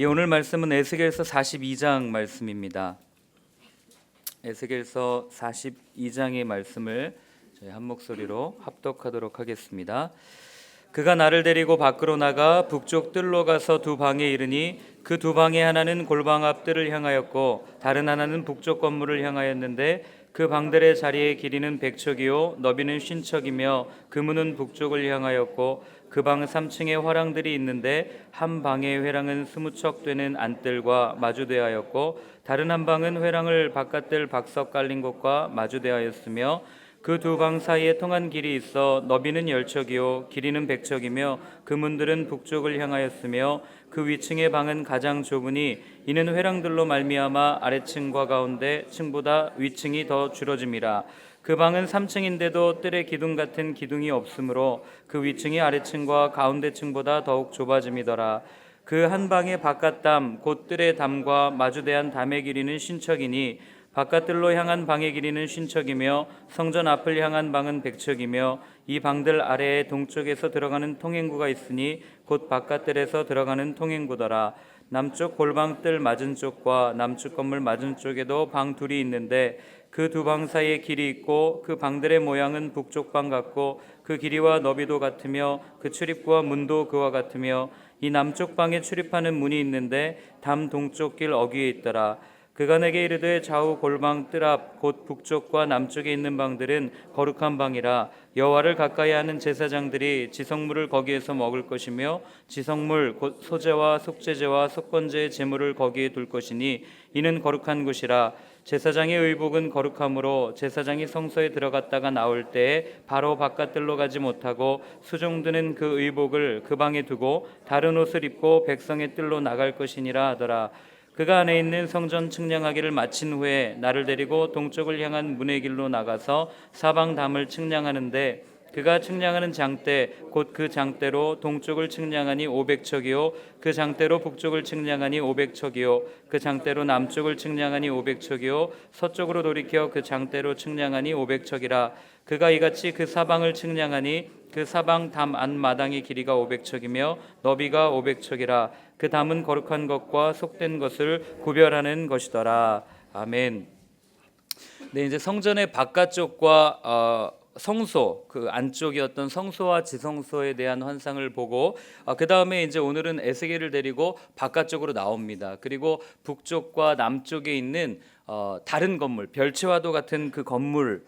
오늘 말씀은 에스겔서 42장 말씀입니다. 에스겔서 42장의 말씀을 저희 한 목소리로 합독하도록 하겠습니다. 그가 나를 데리고 밖으로 나가 북쪽 뜰로 가서 두 방에 이르니 그 두 방의 하나는 골방 앞 뜰을 향하였고 다른 하나는 북쪽 건물을 향하였는데 그 방들의 자리의 길이는 100척이요 너비는 50척이며 그 문은 북쪽을 향하였고 그 방 3층에 화랑들이 있는데 한 방의 회랑은 20척 되는 안뜰과 마주대하였고 다른 한 방은 회랑을 바깥뜰 박석 깔린 곳과 마주대하였으며 그 두 방 사이에 통한 길이 있어 너비는 10척이요 길이는 100척이며 그 문들은 북쪽을 향하였으며 그 위층의 방은 가장 좁으니 이는 회랑들로 말미암아 아래층과 가운데 층보다 위층이 더 줄어짐이라. 그 방은 3층인데도 뜰에 기둥 같은 기둥이 없으므로 그 위층이 아래층과 가운데층보다 더욱 좁아짐이더라. 그 한 방의 바깥담 곧 뜰의 담과 마주대한 담의 길이는 신척이니 바깥뜰로 향한 방의 길이는 신척이며 성전 앞을 향한 방은 100척이며 이 방들 아래에 동쪽에서 들어가는 통행구가 있으니 곧 바깥뜰에서 들어가는 통행구더라. 남쪽 골방뜰 맞은 쪽과 남쪽 건물 맞은 쪽에도 방 둘이 있는데 그 두 방 사이에 길이 있고 그 방들의 모양은 북쪽 방 같고 그 길이와 너비도 같으며 그 출입구와 문도 그와 같으며 이 남쪽 방에 출입하는 문이 있는데 담 동쪽 길 어귀에 있더라. 그가 내게 이르되 좌우 골방 뜰 앞 곧 북쪽과 남쪽에 있는 방들은 거룩한 방이라. 여호와를 가까이 하는 제사장들이 지성물을 거기에서 먹을 것이며 지성물 곧 소제와 속죄제와 속건제의 제물을 거기에 둘 것이니 이는 거룩한 곳이라. 제사장의 의복은 거룩함으로 제사장이 성소에 들어갔다가 나올 때에 바로 바깥뜰로 가지 못하고 수종드는 그 의복을 그 방에 두고 다른 옷을 입고 백성의 뜰로 나갈 것이니라 하더라. 그가 안에 있는 성전 측량하기를 마친 후에 나를 데리고 동쪽을 향한 문의 길로 나가서 사방 담을 측량하는데 그가 측량하는 장대 곧 그 장대로 동쪽을 측량하니 500척이요 그 장대로 북쪽을 측량하니 500척이요 그 장대로 남쪽을 측량하니 500척이요 서쪽으로 돌이켜 그 장대로 측량하니 500척이라. 그가 이같이 그 사방을 측량하니 그 사방 담 안마당의 길이가 500척이며 너비가 500척이라. 그 담은 거룩한 것과 속된 것을 구별하는 것이더라. 아멘. 네, 이제 성전의 바깥쪽과 성소 그 안쪽이었던 성소와 지성소에 대한 환상을 보고 그 다음에 이제 오늘은 에스겔을 데리고 바깥쪽으로 나옵니다. 그리고 북쪽과 남쪽에 있는 다른 건물, 별채와도 같은 그 건물,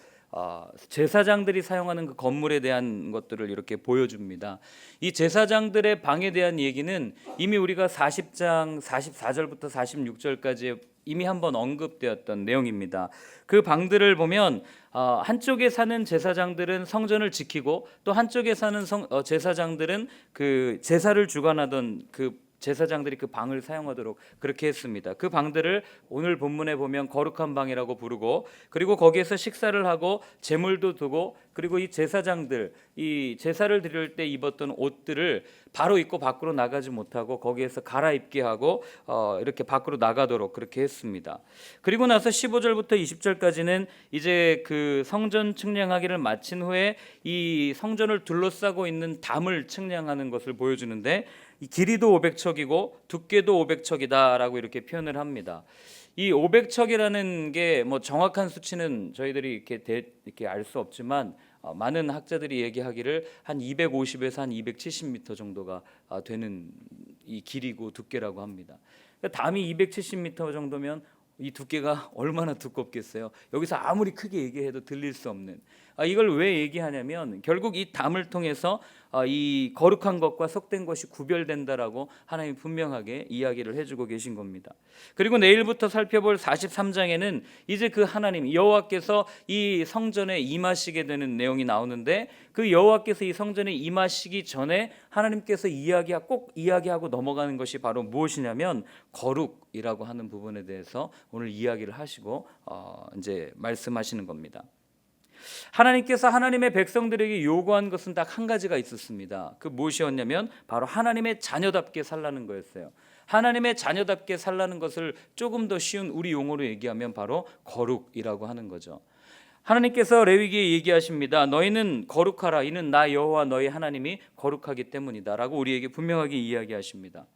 제사장들이 사용하는 그 건물에 대한 것들을 이렇게 보여줍니다. 이 제사장들의 방에 대한 얘기는 이미 우리가 40장 44절부터 46절까지 이미 한번 언급되었던 내용입니다. 그 방들을 보면 한쪽에 사는 제사장들은 성전을 지키고 또 한쪽에 사는 제사장들은 그 제사를 주관하던 그 제사장들이 그 방을 사용하도록 그렇게 했습니다. 그 방들을 오늘 본문에 보면 거룩한 방이라고 부르고 그리고 거기에서 식사를 하고 제물도 두고 그리고 이 제사장들 이 제사를 드릴 때 입었던 옷들을 바로 입고 밖으로 나가지 못하고 거기에서 갈아입게 하고 이렇게 밖으로 나가도록 그렇게 했습니다. 그리고 나서 15절부터 20절까지는 이제 그 성전 측량하기를 마친 후에 이 성전을 둘러싸고 있는 담을 측량하는 것을 보여주는데 이 길이도 500척이고 두께도 500척이다라고 이렇게 표현을 합니다. 이 500척이라는 게 뭐 정확한 수치는 저희들이 이렇게 알 수 없지만 많은 학자들이 얘기하기를 한 250에서 한 270m 정도가 되는 이 길이고 두께라고 합니다. 그러니까 담이 270m 정도면 이 두께가 얼마나 두껍겠어요. 여기서 아무리 크게 얘기해도 들릴 수 없는 이걸 왜 얘기하냐면 결국 이 담을 통해서 이 거룩한 것과 속된 것이 구별된다라고 하나님 분명하게 이야기를 해주고 계신 겁니다. 그리고 내일부터 살펴볼 43장에는 이제 그 하나님 여호와께서 이 성전에 임하시게 되는 내용이 나오는데 그 여호와께서 이 성전에 임하시기 전에 하나님께서 꼭 이야기하고 넘어가는 것이 바로 무엇이냐면 거룩이라고 하는 부분에 대해서 오늘 이야기를 하시고 이제 말씀하시는 겁니다. 하나님께서 하나님의 백성들에게 요구한 것은 딱 한 가지가 있었습니다. 그 무엇이었냐면 바로 하나님의 자녀답게 살라는 거였어요. 하나님의 자녀답게 살라는 것을 조금 더 쉬운 우리 용어로 얘기하면 바로 거룩이라고 하는 거죠. 하나님께서 레위기에 얘기하십니다. 너희는 거룩하라. 이는 나 여호와 너희 하나님이 거룩하기 때문이다 라고 우리에게 분명하게 이야기하십니다.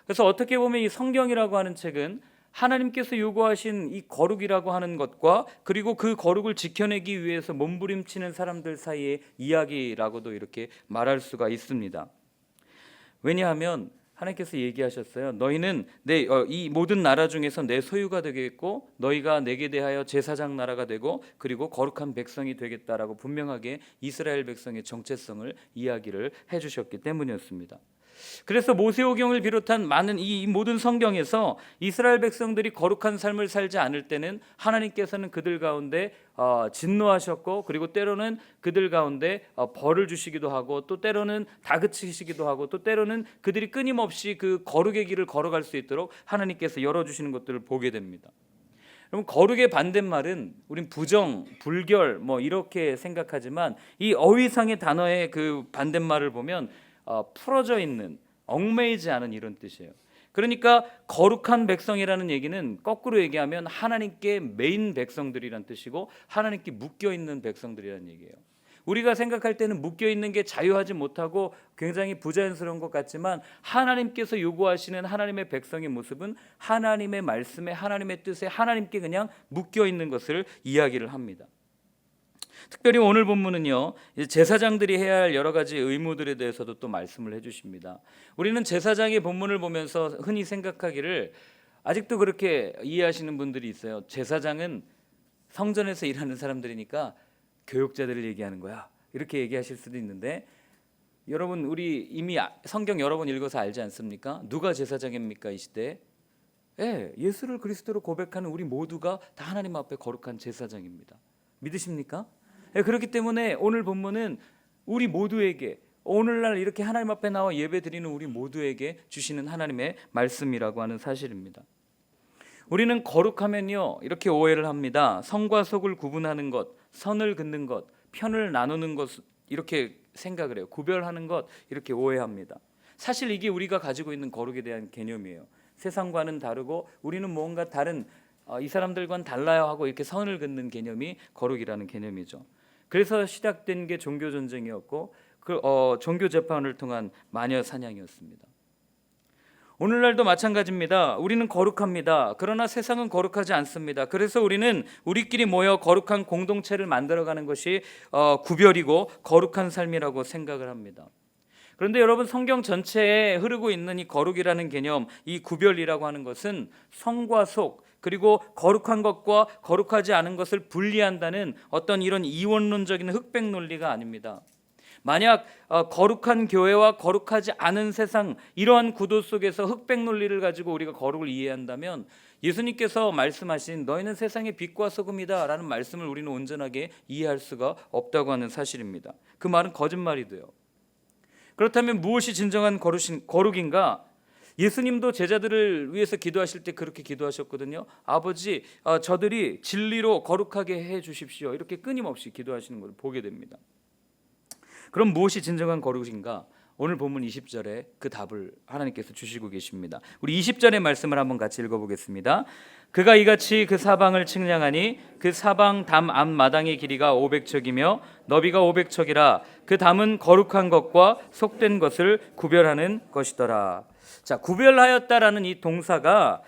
그래서 어떻게 보면 이 성경이라고 하는 책은 하나님께서 요구하신 이 거룩이라고 하는 것과 그리고 그 거룩을 지켜내기 위해서 몸부림치는 사람들 사이의 이야기라고도 이렇게 말할 수가 있습니다. 왜냐하면 하나님께서 얘기하셨어요. 너희는 이 모든 나라 중에서 내 소유가 되겠고 너희가 내게 대하여 제사장 나라가 되고 그리고 거룩한 백성이 되겠다라고 분명하게 이스라엘 백성의 정체성을 이야기를 해주셨기 때문이었습니다. 그래서 모세오경을 비롯한 많은 이 모든 성경에서 이스라엘 백성들이 거룩한 삶을 살지 않을 때는 하나님께서는 그들 가운데 진노하셨고 그리고 때로는 그들 가운데 벌을 주시기도 하고 또 때로는 다그치시기도 하고 또 때로는 그들이 끊임없이 그 거룩의 길을 걸어갈 수 있도록 하나님께서 열어주시는 것들을 보게 됩니다. 그럼 거룩의 반대말은 우린 부정, 불결 이렇게 생각하지만 이 어휘상의 단어의 그 반대말을 보면 풀어져 있는, 얽매이지 않은 이런 뜻이에요. 그러니까 거룩한 백성이라는 얘기는 거꾸로 얘기하면 하나님께 매인 백성들이란 뜻이고 하나님께 묶여 있는 백성들이라는 얘기예요. 우리가 생각할 때는 묶여 있는 게 자유하지 못하고 굉장히 부자연스러운 것 같지만 하나님께서 요구하시는 하나님의 백성의 모습은 하나님의 말씀에, 하나님의 뜻에, 하나님께 그냥 묶여 있는 것을 이야기를 합니다. 특별히 오늘 본문은요, 제사장들이 해야 할 여러 가지 의무들에 대해서도 또 말씀을 해주십니다. 우리는 제사장의 본문을 보면서 흔히 생각하기를 아직도 그렇게 이해하시는 분들이 있어요. 제사장은 성전에서 일하는 사람들이니까 교육자들을 얘기하는 거야, 이렇게 얘기하실 수도 있는데, 여러분 우리 이미 성경 여러 번 읽어서 알지 않습니까? 누가 제사장입니까 이 시대에? 예수를 그리스도로 고백하는 우리 모두가 다 하나님 앞에 거룩한 제사장입니다. 믿으십니까? 그렇기 때문에 오늘 본문은 우리 모두에게, 오늘날 이렇게 하나님 앞에 나와 예배 드리는 우리 모두에게 주시는 하나님의 말씀이라고 하는 사실입니다. 우리는 거룩하면요 이렇게 오해를 합니다. 성과 속을 구분하는 것, 선을 긋는 것, 편을 나누는 것, 이렇게 생각을 해요. 구별하는 것, 이렇게 오해합니다. 사실 이게 우리가 가지고 있는 거룩에 대한 개념이에요. 세상과는 다르고 우리는 뭔가 다른 이 사람들과는 달라야 하고 이렇게 선을 긋는 개념이 거룩이라는 개념이죠. 그래서 시작된 게 종교 전쟁이었고 종교 재판을 통한 마녀 사냥이었습니다. 오늘날도 마찬가지입니다. 우리는 거룩합니다. 그러나 세상은 거룩하지 않습니다. 그래서 우리는 우리끼리 모여 거룩한 공동체를 만들어가는 것이 구별이고 거룩한 삶이라고 생각을 합니다. 그런데 여러분, 성경 전체에 흐르고 있는 이 거룩이라는 개념, 이 구별이라고 하는 것은 성과 속, 그리고 거룩한 것과 거룩하지 않은 것을 분리한다는 어떤 이런 이원론적인 흑백 논리가 아닙니다. 만약 거룩한 교회와 거룩하지 않은 세상, 이러한 구도 속에서 흑백 논리를 가지고 우리가 거룩을 이해한다면 예수님께서 말씀하신 너희는 세상의 빛과 소금이다 라는 말씀을 우리는 온전하게 이해할 수가 없다고 하는 사실입니다. 그 말은 거짓말이 돼요. 그렇다면 무엇이 진정한 거룩인가? 예수님도 제자들을 위해서 기도하실 때 그렇게 기도하셨거든요. 아버지, 저들이 진리로 거룩하게 해 주십시오, 이렇게 끊임없이 기도하시는 것을 보게 됩니다. 그럼 무엇이 진정한 거룩인가? 오늘 본문 20절에 그 답을 하나님께서 주시고 계십니다. 우리 20절의 말씀을 한번 같이 읽어보겠습니다. 그가 이같이 그 사방을 측량하니 그 사방 담 앞마당의 길이가 500척이며 너비가 500척이라. 그 담은 거룩한 것과 속된 것을 구별하는 것이더라. 자, 구별하였다라는 이 동사가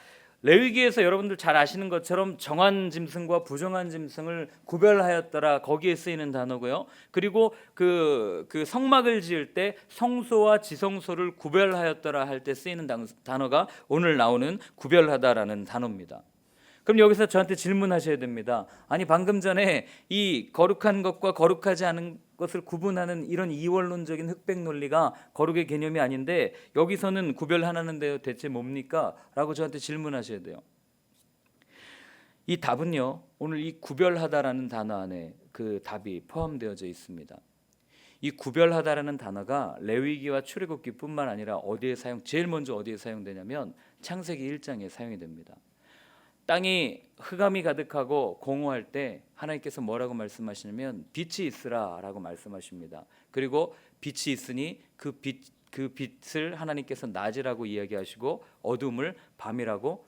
레위기에서 여러분들 잘 아시는 것처럼 정한 짐승과 부정한 짐승을 구별하였더라, 거기에 쓰이는 단어고요. 그리고 그 성막을 지을 때 성소와 지성소를 구별하였더라 할 때 쓰이는 단어가 오늘 나오는 구별하다라는 단어입니다. 그럼 여기서 저한테 질문하셔야 됩니다. 아니, 방금 전에 이 거룩한 것과 거룩하지 않은 것을 구분하는 이런 이원론적인 흑백 논리가 거룩의 개념이 아닌데 여기서는 구별하는데 대체 뭡니까? 라고 저한테 질문하셔야 돼요. 이 답은요, 오늘 이 구별하다라는 단어 안에 그 답이 포함되어져 있습니다. 이 구별하다라는 단어가 레위기와 출애굽기뿐만 아니라 제일 먼저 어디에 사용되냐면 창세기 1장에 사용이 됩니다. 땅이 흑암이 가득하고 공허할 때 하나님께서 뭐라고 말씀하시냐면 빛이 있으라라고 말씀하십니다. 그리고 빛이 있으니 그 빛을 하나님께서 낮이라고 이야기하시고 어둠을 밤이라고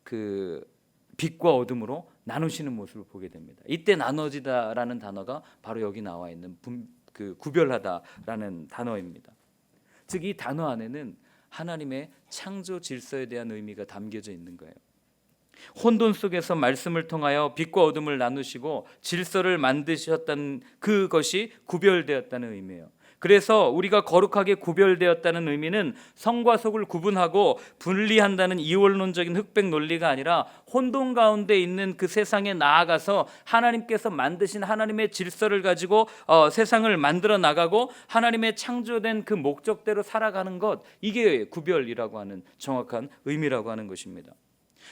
그 빛과 어둠으로 나누시는 모습을 보게 됩니다. 이때 나눠지다라는 단어가 바로 여기 나와 있는 그 구별하다라는 단어입니다. 즉 이 단어 안에는 하나님의 창조 질서에 대한 의미가 담겨져 있는 거예요. 혼돈 속에서 말씀을 통하여 빛과 어둠을 나누시고 질서를 만드셨다는 그것이 구별되었다는 의미예요. 그래서 우리가 거룩하게 구별되었다는 의미는 성과 속을 구분하고 분리한다는 이원론적인 흑백 논리가 아니라 혼돈 가운데 있는 그 세상에 나아가서 하나님께서 만드신 하나님의 질서를 가지고 세상을 만들어 나가고 하나님의 창조된 그 목적대로 살아가는 것, 이게 구별이라고 하는 정확한 의미라고 하는 것입니다.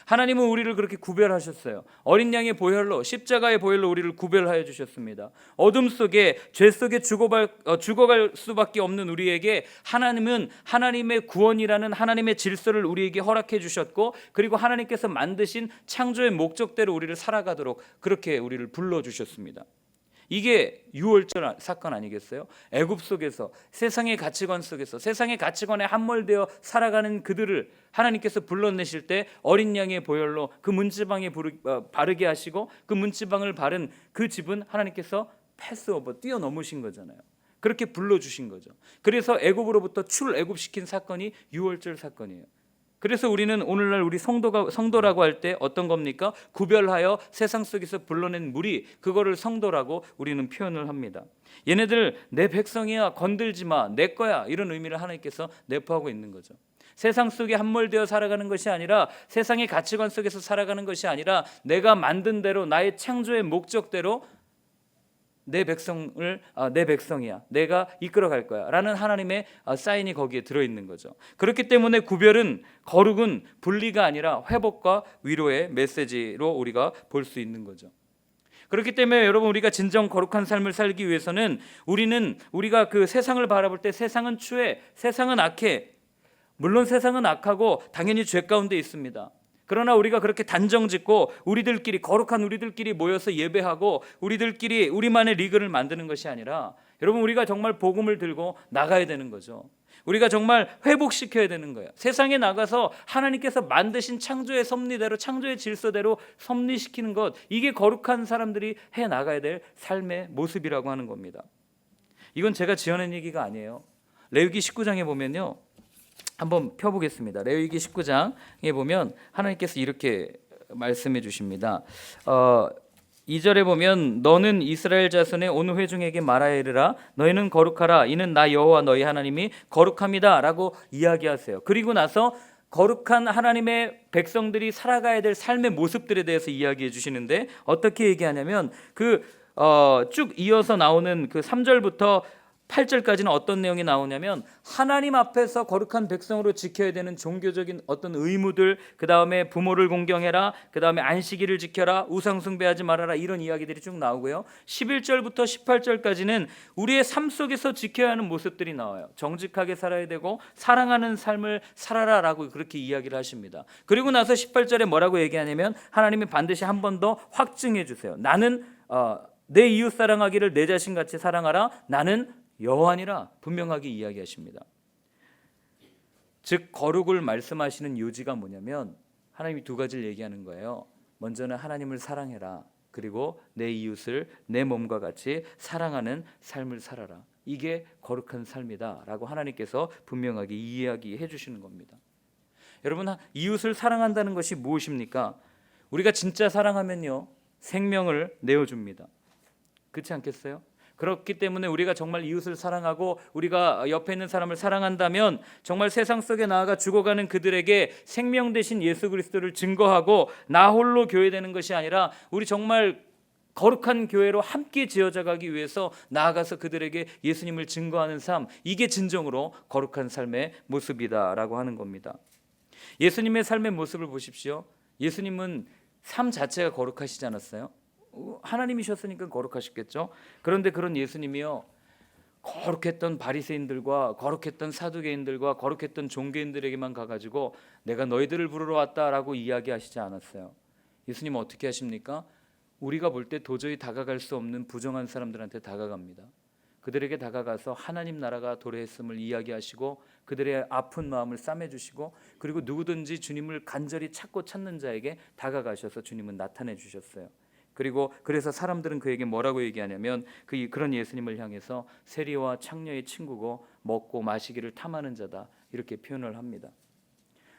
하나님은 우리를 그렇게 구별하셨어요. 어린 양의 보혈로, 십자가의 보혈로 우리를 구별하여 주셨습니다. 어둠 속에, 죄 속에 죽어갈 수밖에 없는 우리에게 하나님은 하나님의 구원이라는 하나님의 질서를 우리에게 허락해 주셨고, 그리고 하나님께서 만드신 창조의 목적대로 우리를 살아가도록 그렇게 우리를 불러주셨습니다. 이게 유월절 사건 아니겠어요? 애굽 속에서, 세상의 가치관 속에서, 세상의 가치관에 함몰되어 살아가는 그들을 하나님께서 불러내실 때 어린 양의 보혈로 그 문지방에 바르게 하시고, 그 문지방을 바른 그 집은 하나님께서 패스오버, 뛰어넘으신 거잖아요. 그렇게 불러주신 거죠. 그래서 애굽으로부터 출애굽시킨 사건이 유월절 사건이에요. 그래서 우리는 오늘날 우리 성도라고 할 때 어떤 겁니까? 구별하여 세상 속에서 불러낸 무리, 그거를 성도라고 우리는 표현을 합니다. 얘네들 내 백성이야, 건들지 마, 내 거야, 이런 의미를 하나님께서 내포하고 있는 거죠. 세상 속에 함몰되어 살아가는 것이 아니라, 세상의 가치관 속에서 살아가는 것이 아니라, 내가 만든 대로, 나의 창조의 목적대로 내 백성이야, 내가 이끌어갈 거야 라는 하나님의 사인이 거기에 들어있는 거죠. 그렇기 때문에 구별은, 거룩은 분리가 아니라 회복과 위로의 메시지로 우리가 볼 수 있는 거죠. 그렇기 때문에 여러분, 우리가 진정 거룩한 삶을 살기 위해서는 우리가 그 세상을 바라볼 때, 세상은 추해, 세상은 악해. 물론 세상은 악하고 당연히 죄 가운데 있습니다. 그러나 우리가 그렇게 단정짓고 거룩한 우리들끼리 모여서 예배하고 우리들끼리 우리만의 리그를 만드는 것이 아니라, 여러분, 우리가 정말 복음을 들고 나가야 되는 거죠. 우리가 정말 회복시켜야 되는 거예요. 세상에 나가서 하나님께서 만드신 창조의 섭리대로, 창조의 질서대로 섭리시키는 것, 이게 거룩한 사람들이 해 나가야 될 삶의 모습이라고 하는 겁니다. 이건 제가 지어낸 얘기가 아니에요. 레위기 19장에 보면요, 한번 펴보겠습니다. 레위기 19장에 보면 하나님께서 이렇게 말씀해 주십니다. 2절에 보면, 너는 이스라엘 자손의 온 회중에게 말하여 이르라, 너희는 거룩하라, 이는 나 여호와 너희 하나님이 거룩합니다 라고 이야기하세요. 그리고 나서 거룩한 하나님의 백성들이 살아가야 될 삶의 모습들에 대해서 이야기해 주시는데, 어떻게 얘기하냐면 쭉 이어서 나오는 그 3절부터 8절까지는 어떤 내용이 나오냐면, 하나님 앞에서 거룩한 백성으로 지켜야 되는 종교적인 어떤 의무들, 그 다음에 부모를 공경해라, 그 다음에 안식일을 지켜라, 우상 숭배하지 말아라, 이런 이야기들이 쭉 나오고요. 11절부터 18절까지는 우리의 삶 속에서 지켜야 하는 모습들이 나와요. 정직하게 살아야 되고 사랑하는 삶을 살아라 라고 그렇게 이야기를 하십니다. 그리고 나서 18절에 뭐라고 얘기하냐면, 하나님이 반드시 한 번 더 확증해 주세요. 나는 내 이웃 사랑하기를 내 자신같이 사랑하라, 나는 여호와니라 분명하게 이야기하십니다. 즉, 거룩을 말씀하시는 요지가 뭐냐면, 하나님이 두 가지를 얘기하는 거예요. 먼저는 하나님을 사랑해라, 그리고 내 이웃을 내 몸과 같이 사랑하는 삶을 살아라. 이게 거룩한 삶이다 라고 하나님께서 분명하게 이야기해 주시는 겁니다. 여러분, 이웃을 사랑한다는 것이 무엇입니까? 우리가 진짜 사랑하면요, 생명을 내어줍니다. 그렇지 않겠어요? 그렇기 때문에 우리가 정말 이웃을 사랑하고 우리가 옆에 있는 사람을 사랑한다면, 정말 세상 속에 나아가 죽어가는 그들에게 생명 되신 예수 그리스도를 증거하고 나 홀로 교회되는 것이 아니라, 우리 정말 거룩한 교회로 함께 지어져 가기 위해서 나아가서 그들에게 예수님을 증거하는 삶, 이게 진정으로 거룩한 삶의 모습이다라고 하는 겁니다. 예수님의 삶의 모습을 보십시오. 예수님은 삶 자체가 거룩하시지 않았어요? 하나님이셨으니까 거룩하셨겠죠. 그런데 그런 예수님이요, 거룩했던 바리새인들과 거룩했던 사두개인들과 거룩했던 종교인들에게만 가가지고 내가 너희들을 부르러 왔다라고 이야기하시지 않았어요. 예수님은 어떻게 하십니까? 우리가 볼 때 도저히 다가갈 수 없는 부정한 사람들한테 다가갑니다. 그들에게 다가가서 하나님 나라가 도래했음을 이야기하시고 그들의 아픈 마음을 싸매주시고, 그리고 누구든지 주님을 간절히 찾는 자에게 다가가셔서 주님은 나타내 주셨어요. 그래서 사람들은 그에게 뭐라고 얘기하냐면, 그런 예수님을 향해서 세리와 창녀의 친구고 먹고 마시기를 탐하는 자다, 이렇게 표현을 합니다.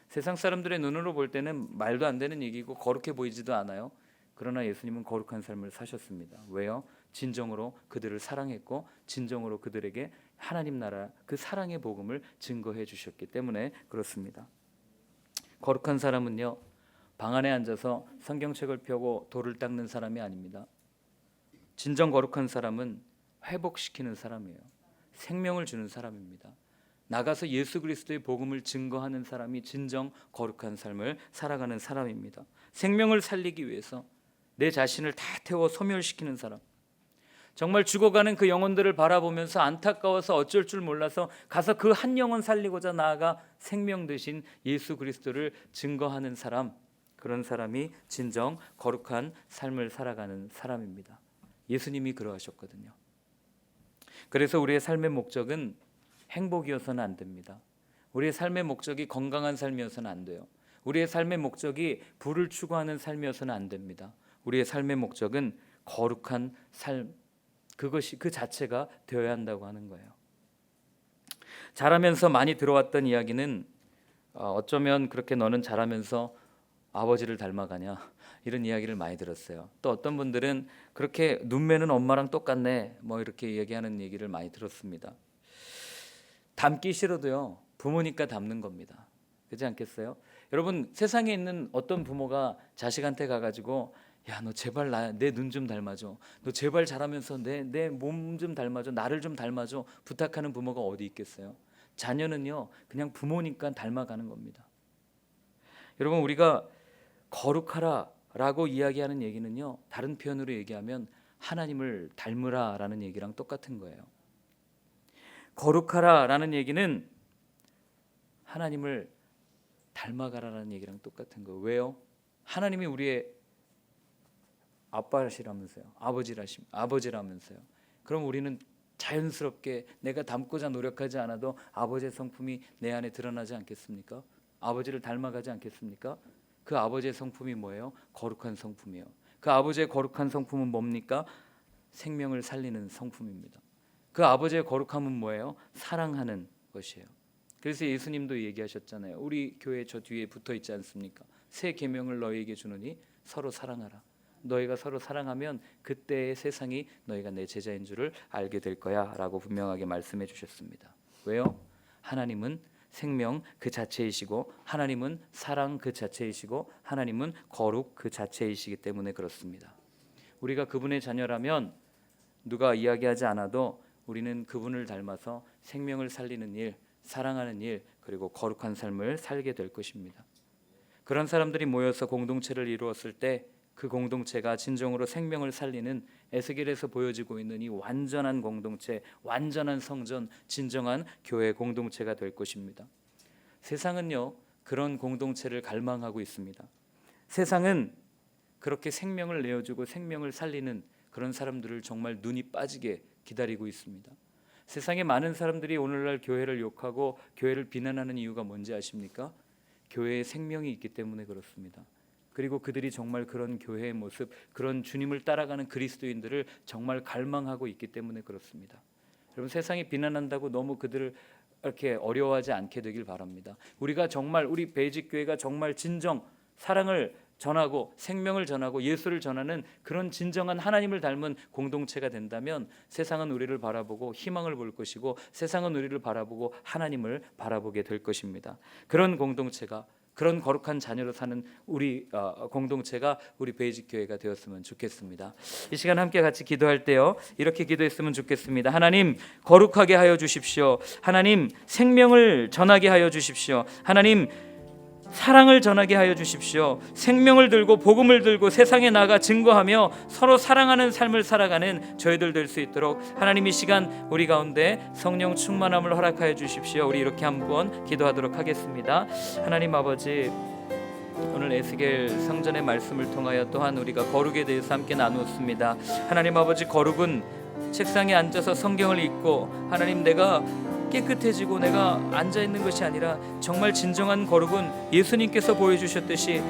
세상 사람들의 눈으로 볼 때는 말도 안 되는 얘기고 거룩해 보이지도 않아요. 그러나 예수님은 거룩한 삶을 사셨습니다. 왜요? 진정으로 그들을 사랑했고 진정으로 그들에게 하나님 나라 그 사랑의 복음을 증거해 주셨기 때문에 그렇습니다. 거룩한 사람은요, 방 안에 앉아서 성경책을 펴고 돌을 닦는 사람이 아닙니다. 진정 거룩한 사람은 회복시키는 사람이에요. 생명을 주는 사람입니다. 나가서 예수 그리스도의 복음을 증거하는 사람이 진정 거룩한 삶을 살아가는 사람입니다. 생명을 살리기 위해서 내 자신을 다 태워 소멸시키는 사람, 정말 죽어가는 그 영혼들을 바라보면서 안타까워서 어쩔 줄 몰라서 가서 그 한 영혼 살리고자 나아가 생명 되신 예수 그리스도를 증거하는 사람, 그런 사람이 진정 거룩한 삶을 살아가는 사람입니다. 예수님이 그러하셨거든요. 그래서 우리의 삶의 목적은 행복이어서는 안 됩니다. 우리의 삶의 목적이 건강한 삶이어서는 안 돼요. 우리의 삶의 목적이 부를 추구하는 삶이어서는 안 됩니다. 우리의 삶의 목적은 거룩한 삶, 그것이 그 자체가 되어야 한다고 하는 거예요. 자라면서 많이 들어왔던 이야기는 어쩌면 그렇게 너는 자라면서 아버지를 닮아가냐, 이런 이야기를 많이 들었어요. 또 어떤 분들은 그렇게 눈매는 엄마랑 똑같네, 뭐 이렇게 얘기하는 얘기를 많이 들었습니다. 닮기 싫어도요, 부모니까 닮는 겁니다. 그렇지 않겠어요? 여러분, 세상에 있는 어떤 부모가 자식한테 가가지고 야, 너 제발 내 눈 좀 닮아줘, 너 제발 자라면서 내 몸 좀 닮아줘, 나를 좀 닮아줘 부탁하는 부모가 어디 있겠어요? 자녀는요, 그냥 부모니까 닮아가는 겁니다. 여러분, 우리가 거룩하라 라고 이야기하는 얘기는요, 다른 표현으로 얘기하면 하나님을 닮으라 라는 얘기랑 똑같은 거예요. 거룩하라 라는 얘기는 하나님을 닮아가라라는 얘기랑 똑같은 거예요. 왜요? 하나님이 우리의 아빠시라면서요, 아버지라면서요. 그럼 우리는 자연스럽게 내가 닮고자 노력하지 않아도 아버지의 성품이 내 안에 드러나지 않겠습니까? 아버지를 닮아가지 않겠습니까? 그 아버지의 성품이 뭐예요? 거룩한 성품이에요. 그 아버지의 거룩한 성품은 뭡니까? 생명을 살리는 성품입니다. 그 아버지의 거룩함은 뭐예요? 사랑하는 것이에요. 그래서 예수님도 얘기하셨잖아요. 우리 교회 저 뒤에 붙어 있지 않습니까? 새 계명을 너희에게 주노니 서로 사랑하라. 너희가 서로 사랑하면 그때의 세상이 너희가 내 제자인 줄을 알게 될 거야 라고 분명하게 말씀해 주셨습니다. 왜요? 하나님은 생명 그 자체이시고, 하나님은 사랑 그 자체이시고, 하나님은 거룩 그 자체이시기 때문에 그렇습니다. 우리가 그분의 자녀라면 누가 이야기하지 않아도 우리는 그분을 닮아서 생명을 살리는 일, 사랑하는 일, 그리고 거룩한 삶을 살게 될 것입니다. 그런 사람들이 모여서 공동체를 이루었을 때 그 공동체가 진정으로 생명을 살리는 에스겔에서 보여지고 있는 이 완전한 공동체, 완전한 성전, 진정한 교회 공동체가 될 것입니다. 세상은요, 그런 공동체를 갈망하고 있습니다. 세상은 그렇게 생명을 내어주고 생명을 살리는 그런 사람들을 정말 눈이 빠지게 기다리고 있습니다. 세상에 많은 사람들이 오늘날 교회를 욕하고 교회를 비난하는 이유가 뭔지 아십니까? 교회에 생명이 있기 때문에 그렇습니다. 그리고 그들이 정말 그런 교회의 모습, 그런 주님을 따라가는 그리스도인들을 정말 갈망하고 있기 때문에 그렇습니다. 여러분, 세상이 비난한다고 너무 그들을 이렇게 어려워하지 않게 되길 바랍니다. 우리가 정말, 우리 베이직교회가 정말 진정 사랑을 전하고 생명을 전하고 예수를 전하는 그런 진정한 하나님을 닮은 공동체가 된다면 세상은 우리를 바라보고 희망을 볼 것이고, 세상은 우리를 바라보고 하나님을 바라보게 될 것입니다. 그런 공동체가, 그런 거룩한 자녀로 사는 우리 공동체가 우리 베이직교회가 되었으면 좋겠습니다. 이 시간 함께 같이 기도할 때요, 이렇게 기도했으면 좋겠습니다. 하나님, 거룩하게 하여 주십시오. 하나님, 생명을 전하게 하여 주십시오. 하나님, 사랑을 전하게 하여 주십시오. 생명을 들고 복음을 들고 세상에 나가 증거하며 서로 사랑하는 삶을 살아가는 저희들 될 수 있도록 하나님, 이 시간 우리 가운데 성령 충만함을 허락하여 주십시오. 우리 이렇게 한번 기도하도록 하겠습니다. 하나님 아버지, 오늘 에스겔 성전의 말씀을 통하여 또한 우리가 거룩에 대해서 함께 나누었습니다. 하나님 아버지, 거룩은 책상에 앉아서 성경을 읽고 하나님 내가 깨끗해지고 내가 앉아있는 것이 아니라 정말 진정한 거룩은 예수님께서 보여주셨듯이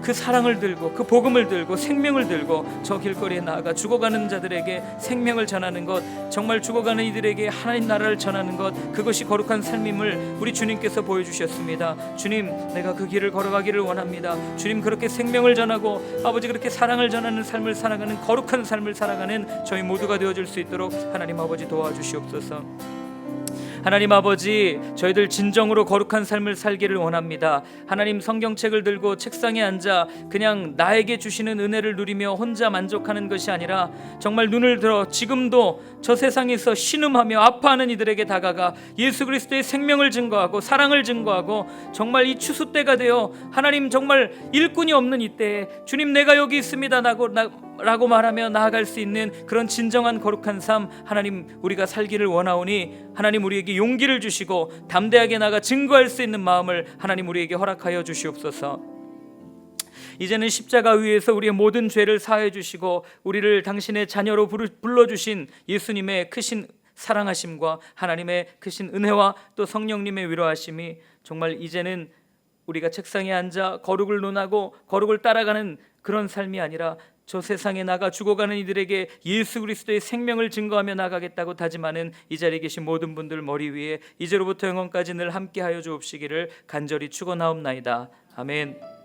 그 사랑을 들고 그 복음을 들고 생명을 들고 저 길거리에 나아가 죽어가는 자들에게 생명을 전하는 것, 정말 죽어가는 이들에게 하나님 나라를 전하는 것, 그것이 거룩한 삶임을 우리 주님께서 보여주셨습니다. 주님, 내가 그 길을 걸어가기를 원합니다. 주님, 그렇게 생명을 전하고 아버지 그렇게 사랑을 전하는 삶을 살아가는 거룩한 삶을 살아가는 저희 모두가 되어줄 수 있도록 하나님 아버지 도와주시옵소서. 하나님 아버지, 저희들 진정으로 거룩한 삶을 살기를 원합니다. 하나님, 성경책을 들고 책상에 앉아 그냥 나에게 주시는 은혜를 누리며 혼자 만족하는 것이 아니라 정말 눈을 들어 지금도 저 세상에서 신음하며 아파하는 이들에게 다가가 예수 그리스도의 생명을 증거하고 사랑을 증거하고 정말 이 추수 때가 되어 하나님 정말 일꾼이 없는 이때에 주님, 내가 여기 있습니다 라고 말하며 나아갈 수 있는 그런 진정한 거룩한 삶, 하나님 우리가 살기를 원하오니 하나님 우리에게 용기를 주시고 담대하게 나가 증거할 수 있는 마음을 하나님 우리에게 허락하여 주시옵소서. 이제는 십자가 위에서 우리의 모든 죄를 사하여 주시고 우리를 당신의 자녀로 불러주신 예수님의 크신 사랑하심과 하나님의 크신 은혜와 또 성령님의 위로하심이 정말 이제는 우리가 책상에 앉아 거룩을 논하고 거룩을 따라가는 그런 삶이 아니라 저 세상에 나가 죽어가는 이들에게 예수 그리스도의 생명을 증거하며 나가겠다고 다짐하는 이 자리에 계신 모든 분들 머리 위에 이제로부터 영원까지 늘 함께하여 주옵시기를 간절히 축원하옵나이다. 아멘.